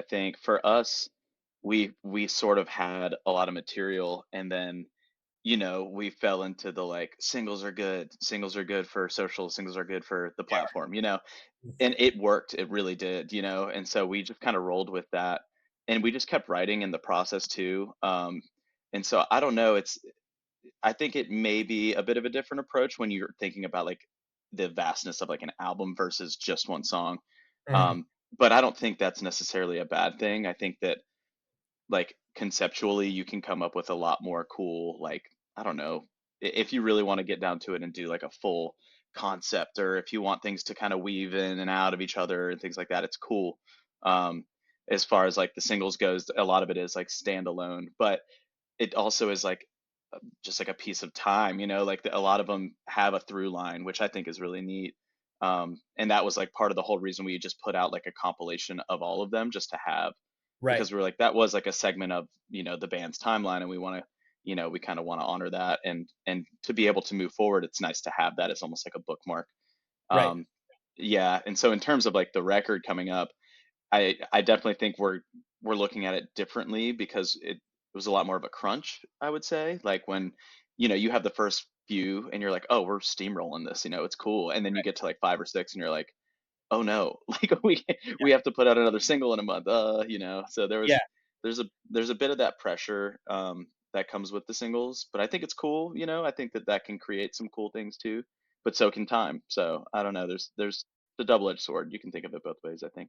I think for us, we sort of had a lot of material, and then we fell into the like singles are good for social, singles are good for the Yeah. platform, and it worked. It really did, and so we just kind of rolled with that, and we just kept writing in the process too. And so I don't know. I think it may be a bit of a different approach when you're thinking about like the vastness of like an album versus just one song. Mhm. Um, but I don't think that's necessarily a bad thing. I think that like conceptually you can come up with a lot more cool, like, I don't know, if you really want to get down to it and do like a full concept, or if you want things to kind of weave in and out of each other and things like that, it's cool. um as far as like the singles goes, a lot of it is like standalone, but it also is like just like a piece of time, like a lot of them have a through line, which I think is really neat. And that was like part of the whole reason we just put out like a compilation of all of them just to have, Right. because we were like, that was like a segment of the band's timeline, and we want to, we kind of want to honor that, and to be able to move forward, it's nice to have that as almost like a bookmark. Right. um yeah, and so in terms of like the record coming up, I definitely think we're looking at it differently, because it was a lot more of a crunch, I would say. Like when, you have the first few and you're like, oh, we're steamrolling this, it's cool. And then you get to like five or six and you're like, oh no, like we have to put out another single in a month. So Yeah. there's a bit of that pressure that comes with the singles, but I think it's cool, I think that can create some cool things too. But so can time. So I don't know, there's the double-edged sword. You can think of it both ways, I think.